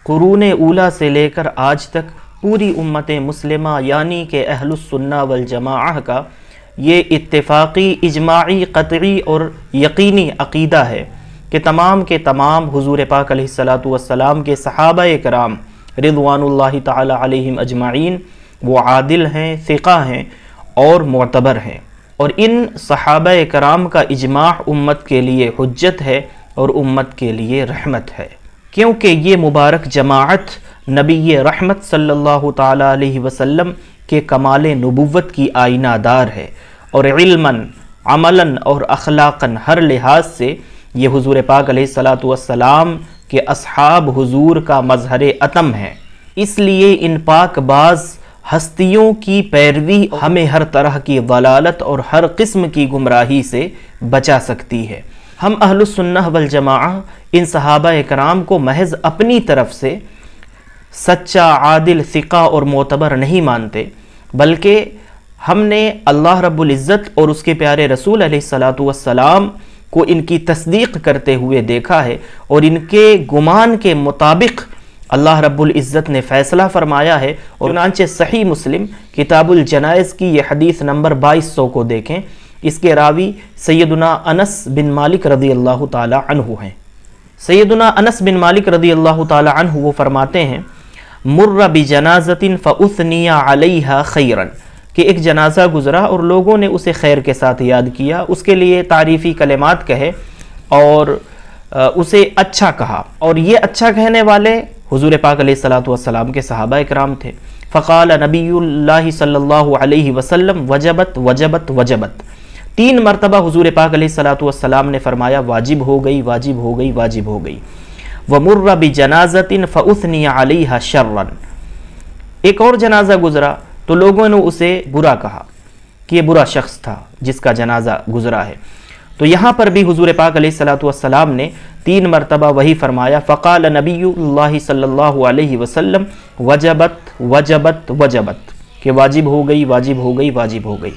قرون اولا سے لے کر آج تک پوری امت مسلمہ یعنی کہ اہل السنہ والجماعہ کا یہ اتفاقی، اجماعی، قطعی اور یقینی عقیدہ ہے کہ تمام کے تمام حضور پاک علیہ الصلاۃ والسلام کے صحابہ کرام رضوان اللہ تعالی علیہم اجمعین وہ عادل ہیں، ثقہ ہیں اور معتبر ہیں، اور ان صحابہ کرام کا اجماع امت کے لیے حجت ہے اور امت کے لیے رحمت ہے، کیونکہ یہ مبارک جماعت نبی رحمت صلی اللہ تعالی علیہ وسلم کے کمال نبوت کی آئینہ دار ہے، اور علماً، عملاً اور اخلاقاً ہر لحاظ سے یہ حضور پاک علیہ الصلاۃ والسلام کے اصحاب حضور کا مظہر اتم ہے۔ اس لیے ان پاک باز ہستیوں کی پیروی ہمیں ہر طرح کی ضلالت اور ہر قسم کی گمراہی سے بچا سکتی ہے۔ ہم اہل السنہ والجماعہ ان صحابہ کرام کو محض اپنی طرف سے سچا، عادل، ثقہ اور معتبر نہیں مانتے، بلکہ ہم نے اللہ رب العزت اور اس کے پیارے رسول علیہ الصلاۃ والسلام کو ان کی تصدیق کرتے ہوئے دیکھا ہے، اور ان کے گمان کے مطابق اللہ رب العزت نے فیصلہ فرمایا ہے، اور چنانچہ صحیح مسلم کتاب الجنائز کی یہ حدیث نمبر 2200 کو دیکھیں، اس کے راوی سیدنا انس بن مالک رضی اللہ تعالی عنہ ہیں۔ سیدنا انس بن مالک رضی اللہ تعالی عنہ وہ فرماتے ہیں، مر بجنازۃ فاثنی علیہا خیرا، کہ ایک جنازہ گزرا اور لوگوں نے اسے خیر کے ساتھ یاد کیا، اس کے لیے تعریفی کلمات کہے اور اسے اچھا کہا، اور یہ اچھا کہنے والے حضور پاک علیہ الصلاۃ والسلام کے صحابہ اکرام تھے۔ فقال نبی اللہ صلی اللہ علیہ وسلم وجبت وجبت وجبت، 3 مرتبہ حضور پاک علیہ الصلاۃ والسلام نے فرمایا واجب ہو گئی، واجب ہو گئی، واجب ہو گئی۔ ومر بجنازۃ فاثنی علیہا شرا، ایک اور جنازہ گزرا تو لوگوں نے اسے برا کہا کہ یہ برا شخص تھا جس کا جنازہ گزرا ہے۔ تو یہاں پر بھی حضور پاک علیہ الصلاۃ والسلام نے 3 مرتبہ وہی فرمایا، فقال نبی اللہ صلی اللہ علیہ وسلم وجبت وجبت وجبت، کہ واجب ہو گئی، واجب ہو گئی، واجب ہو گئی۔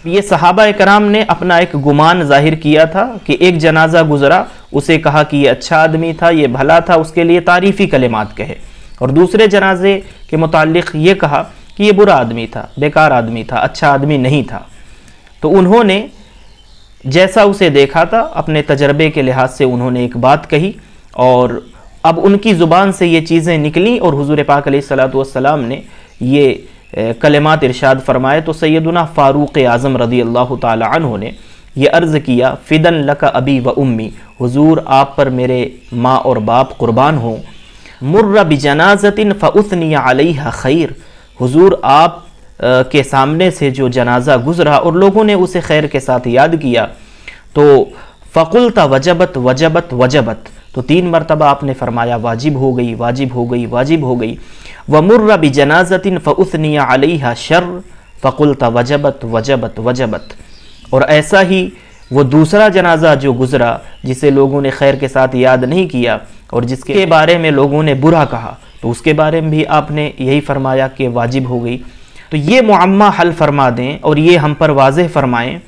یہ صحابہ کرام نے اپنا ایک گمان ظاہر کیا تھا کہ ایک جنازہ گزرا، اسے کہا کہ یہ اچھا آدمی تھا، یہ بھلا تھا، اس کے لیے تعریفی کلمات کہے، اور دوسرے جنازے کے متعلق یہ کہا کہ یہ برا آدمی تھا، بیکار آدمی تھا، اچھا آدمی نہیں تھا۔ تو انہوں نے جیسا اسے دیکھا تھا اپنے تجربے کے لحاظ سے انہوں نے ایک بات کہی، اور اب ان کی زبان سے یہ چیزیں نکلیں اور حضور پاک علیہ الصلاۃ والسلام نے یہ کلمات ارشاد فرمائے، تو سیدنا فاروق اعظم رضی اللہ تعالی عنہ نے یہ عرض کیا، فدن لک ابی و امی، حضور آپ پر میرے ماں اور باپ قربان ہوں۔ مر بجنازۃ فاثنی علیہا خیر، حضور آپ کے سامنے سے جو جنازہ گزرا اور لوگوں نے اسے خیر کے ساتھ یاد کیا، تو فقلت وجبت وجبت وجبت، تو 3 مرتبہ آپ نے فرمایا واجب ہو گئی، واجب ہو گئی، واجب ہو گئی۔ ومر بجنازۃ فاثنی علیہا شر فقلت وجبت وجبت وجبت، اور ایسا ہی وہ دوسرا جنازہ جو گزرا جسے لوگوں نے خیر کے ساتھ یاد نہیں کیا اور جس کے بارے میں لوگوں نے برا کہا، تو اس کے بارے میں بھی آپ نے یہی فرمایا کہ واجب ہو گئی۔ تو یہ معمہ حل فرما دیں اور یہ ہم پر واضح فرمائیں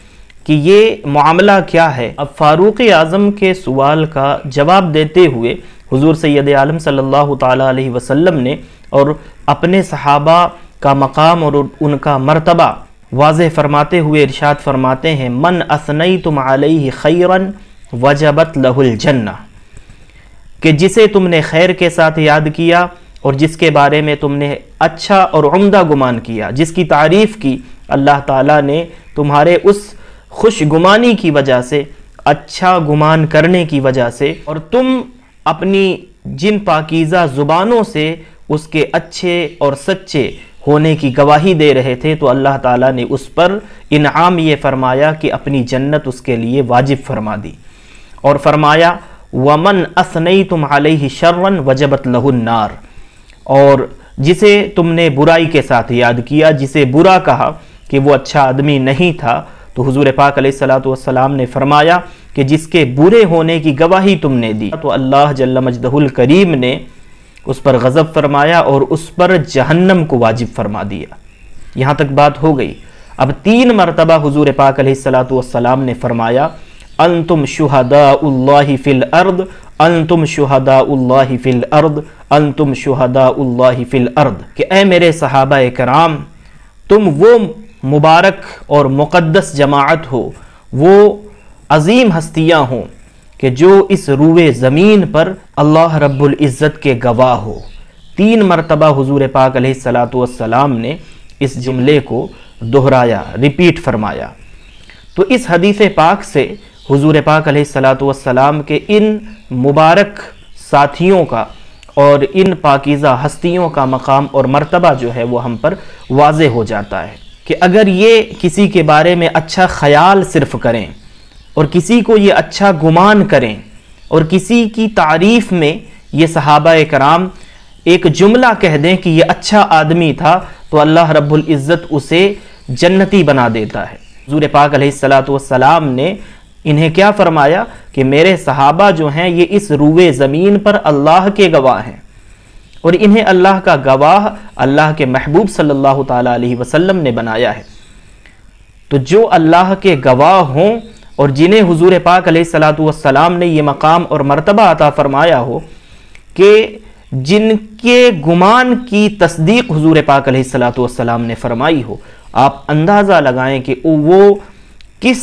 کہ یہ معاملہ کیا ہے۔ اب فاروق اعظم کے سوال کا جواب دیتے ہوئے حضور سید عالم صلی اللہ تعالی علیہ وسلم نے اور اپنے صحابہ کا مقام اور ان کا مرتبہ واضح فرماتے ہوئے ارشاد فرماتے ہیں، من اثنیتم علیہ خیرا وجبت لہ الجنہ، کہ جسے تم نے خیر کے ساتھ یاد کیا اور جس کے بارے میں تم نے اچھا اور عمدہ گمان کیا، جس کی تعریف کی، اللہ تعالیٰ نے تمہارے اس خوش گمانی کی وجہ سے، اچھا گمان کرنے کی وجہ سے، اور تم اپنی جن پاکیزہ زبانوں سے اس کے اچھے اور سچے ہونے کی گواہی دے رہے تھے، تو اللہ تعالیٰ نے اس پر انعام یہ فرمایا کہ اپنی جنت اس کے لیے واجب فرما دی، اور فرمایا وَمَنْ أَثْنَيْتُمْ عَلَيْهِ شَرًّا وَجَبَتْ لَهُ النَّارِ، اور جسے تم نے برائی کے ساتھ یاد کیا، جسے برا کہا کہ وہ اچھا آدمی نہیں تھا، تو حضور پاک علیہ الصلاۃ والسلام نے فرمایا کہ جس کے برے ہونے کی گواہی تم نے دی، تو اللہ جل مجدہ الکریم نے اس پر غضب فرمایا اور اس پر جہنم کو واجب فرما دیا۔ یہاں تک بات ہو گئی۔ اب 3 مرتبہ حضور پاک علیہ الصلاۃ والسلام نے فرمایا انتم شہداء فی الارض انتم شہداء فی الارض انتم شہداء فی الارض، کہ اے میرے صحابہ کرام، تم وہ مبارک اور مقدس جماعت ہو، وہ عظیم ہستیاں ہوں کہ جو اس روئے زمین پر اللہ رب العزت کے گواہ ہو۔ 3 مرتبہ حضور پاک علیہ السلام نے اس جملے کو دہرایا، ریپیٹ فرمایا۔ تو اس حدیث پاک سے حضور پاک علیہ السلام کے ان مبارک ساتھیوں کا اور ان پاکیزہ ہستیوں کا مقام اور مرتبہ جو ہے وہ ہم پر واضح ہو جاتا ہے کہ اگر یہ کسی کے بارے میں اچھا خیال صرف کریں اور کسی کو یہ اچھا گمان کریں اور کسی کی تعریف میں یہ صحابہ کرام ایک جملہ کہہ دیں کہ یہ اچھا آدمی تھا، تو اللہ رب العزت اسے جنتی بنا دیتا ہے۔ حضور پاک علیہ السلام نے انہیں کیا فرمایا کہ میرے صحابہ جو ہیں یہ اس روئے زمین پر اللہ کے گواہ ہیں، اور انہیں اللہ کا گواہ اللہ کے محبوب صلی اللہ تعالیٰ علیہ وسلم نے بنایا ہے۔ تو جو اللہ کے گواہ ہوں اور جنہیں حضور پاک علیہ السلام نے یہ مقام اور مرتبہ عطا فرمایا ہو کہ جن کے گمان کی تصدیق حضور پاک علیہ السلام نے فرمائی ہو، آپ اندازہ لگائیں کہ وہ کس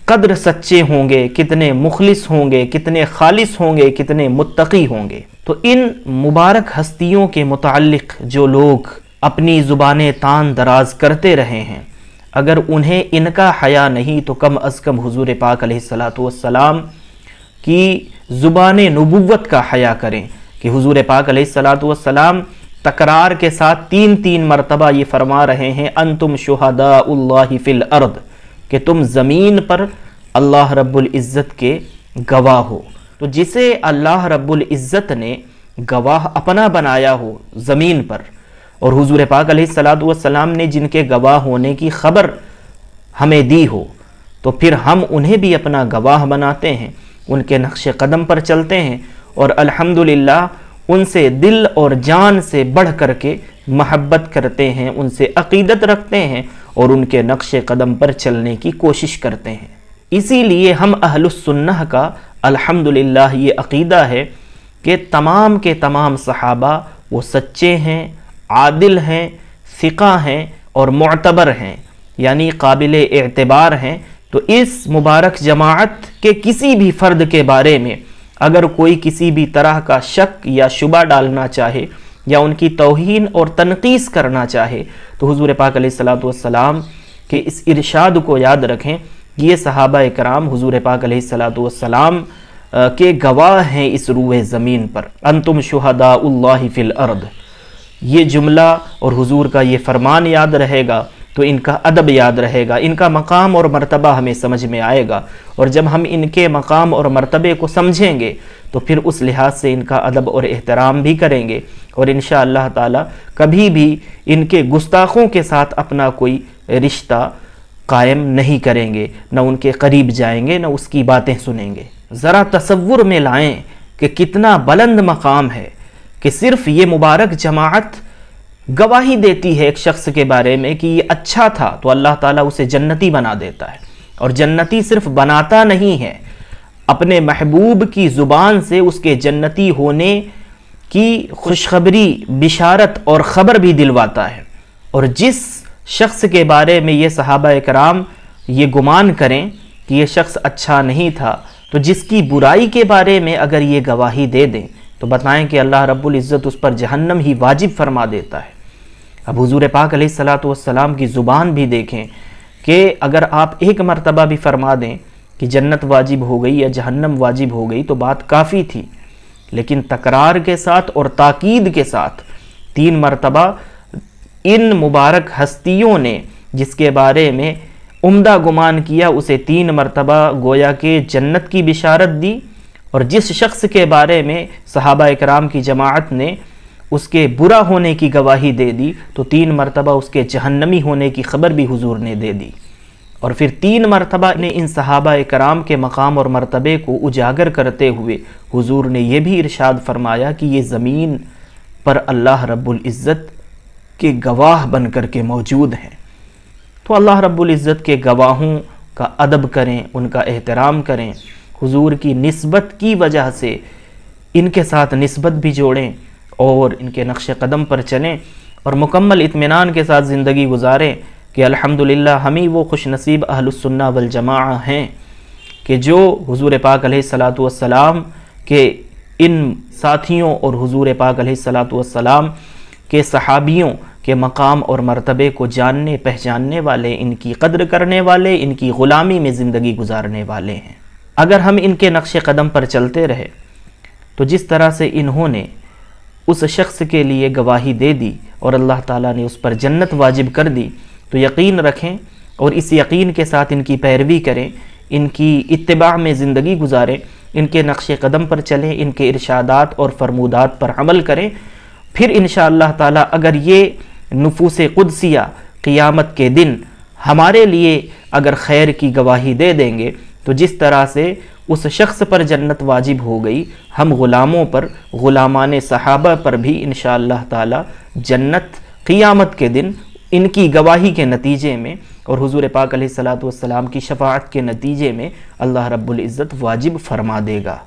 قدر سچے ہوں گے، کتنے مخلص ہوں گے، کتنے خالص ہوں گے، کتنے متقی ہوں گے۔ تو ان مبارک ہستیوں کے متعلق جو لوگ اپنی زبانیں تان دراز کرتے رہے ہیں، اگر انہیں ان کا حیا نہیں تو کم از کم حضور پاک علیہ السلام کی زبان نبوت کا حیا کریں کہ حضور پاک علیہ السلام تکرار کے ساتھ 3 مرتبہ یہ فرما رہے ہیں انتم شہداء اللہ فی الارض، کہ تم زمین پر اللہ رب العزت کے گواہ ہو۔ تو جسے اللہ رب العزت نے گواہ اپنا بنایا ہو زمین پر، اور حضور پاک علیہ السلام نے جن کے گواہ ہونے کی خبر ہمیں دی ہو، تو پھر ہم انہیں بھی اپنا گواہ بناتے ہیں، ان کے نقش قدم پر چلتے ہیں، اور الحمدللہ ان سے دل اور جان سے بڑھ کر کے محبت کرتے ہیں، ان سے عقیدت رکھتے ہیں اور ان کے نقش قدم پر چلنے کی کوشش کرتے ہیں۔ اسی لیے ہم اہل السنہ کا الحمدللہ یہ عقیدہ ہے کہ تمام کے تمام صحابہ وہ سچے ہیں، عادل ہیں، ثقہ ہیں اور معتبر ہیں، یعنی قابل اعتبار ہیں۔ تو اس مبارک جماعت کے کسی بھی فرد کے بارے میں اگر کوئی کسی بھی طرح کا شک یا شبہ ڈالنا چاہے یا ان کی توہین اور تنقیص کرنا چاہے، تو حضور پاک علیہ السلام کے اس ارشاد کو یاد رکھیں کہ یہ صحابہ کرام حضور پاک علیہ السلام کے گواہ ہیں اس روئے زمین پر، انتم شہداء اللہ فی الارض۔ یہ جملہ اور حضور کا یہ فرمان یاد رہے گا تو ان کا ادب یاد رہے گا، ان کا مقام اور مرتبہ ہمیں سمجھ میں آئے گا، اور جب ہم ان کے مقام اور مرتبے کو سمجھیں گے تو پھر اس لحاظ سے ان کا ادب اور احترام بھی کریں گے، اور انشاءاللہ تعالی کبھی بھی ان کے گستاخوں کے ساتھ اپنا کوئی رشتہ قائم نہیں کریں گے، نہ ان کے قریب جائیں گے، نہ اس کی باتیں سنیں گے۔ ذرا تصور میں لائیں کہ کتنا بلند مقام ہے کہ صرف یہ مبارک جماعت گواہی دیتی ہے ایک شخص کے بارے میں کہ یہ اچھا تھا تو اللہ تعالیٰ اسے جنتی بنا دیتا ہے، اور جنتی صرف بناتا نہیں ہے، اپنے محبوب کی زبان سے اس کے جنتی ہونے کی خوشخبری، بشارت اور خبر بھی دلواتا ہے۔ اور جس شخص کے بارے میں یہ صحابہ کرام یہ گمان کریں کہ یہ شخص اچھا نہیں تھا، تو جس کی برائی کے بارے میں اگر یہ گواہی دے دیں تو بتائیں کہ اللہ رب العزت اس پر جہنم ہی واجب فرما دیتا ہے۔ اب حضور پاک علیہ السلام کی زبان بھی دیکھیں کہ اگر آپ ایک مرتبہ بھی فرما دیں کہ جنت واجب ہو گئی یا جہنم واجب ہو گئی تو بات کافی تھی، لیکن تکرار کے ساتھ اور تاکید کے ساتھ 3 مرتبہ ان مبارک ہستیوں نے جس کے بارے میں عمدہ گمان کیا اسے 3 مرتبہ گویا کہ جنت کی بشارت دی، اور جس شخص کے بارے میں صحابہ اکرام کی جماعت نے اس کے برا ہونے کی گواہی دے دی تو 3 مرتبہ اس کے جہنمی ہونے کی خبر بھی حضور نے دے دی، اور پھر 3 مرتبہ نے ان صحابہ اکرام کے مقام اور مرتبے کو اجاگر کرتے ہوئے حضور نے یہ بھی ارشاد فرمایا کہ یہ زمین پر اللہ رب العزت کے گواہ بن کر کے موجود ہیں۔ تو اللہ رب العزت کے گواہوں کا ادب کریں، ان کا احترام کریں، حضور کی نسبت کی وجہ سے ان کے ساتھ نسبت بھی جوڑیں اور ان کے نقش قدم پر چلیں اور مکمل اطمینان کے ساتھ زندگی گزاریں کہ الحمدللہ ہم ہی وہ خوش نصیب اہل السنہ والجماعہ ہیں کہ جو حضور پاک علیہ الصلاۃ والسلام کے ان ساتھیوں اور حضور پاک علیہ الصلاۃ والسلام کے صحابیوں کے مقام اور مرتبے کو جاننے پہچاننے والے، ان کی قدر کرنے والے، ان کی غلامی میں زندگی گزارنے والے ہیں۔ اگر ہم ان کے نقش قدم پر چلتے رہے تو جس طرح سے انہوں نے اس شخص کے لیے گواہی دے دی اور اللہ تعالیٰ نے اس پر جنت واجب کر دی، تو یقین رکھیں اور اس یقین کے ساتھ ان کی پیروی کریں، ان کی اتباع میں زندگی گزاریں، ان کے نقش قدم پر چلیں، ان کے ارشادات اور فرمودات پر عمل کریں۔ پھر انشاءاللہ تعالیٰ اگر یہ نفوس قدسیہ قیامت کے دن ہمارے لیے اگر خیر کی گواہی دے دیں گے تو جس طرح سے اس شخص پر جنت واجب ہو گئی، ہم غلاموں پر، غلامان صحابہ پر بھی انشاءاللہ تعالی جنت قیامت کے دن ان کی گواہی کے نتیجے میں اور حضور پاک علیہ الصلوۃ والسلام کی شفاعت کے نتیجے میں اللہ رب العزت واجب فرما دے گا۔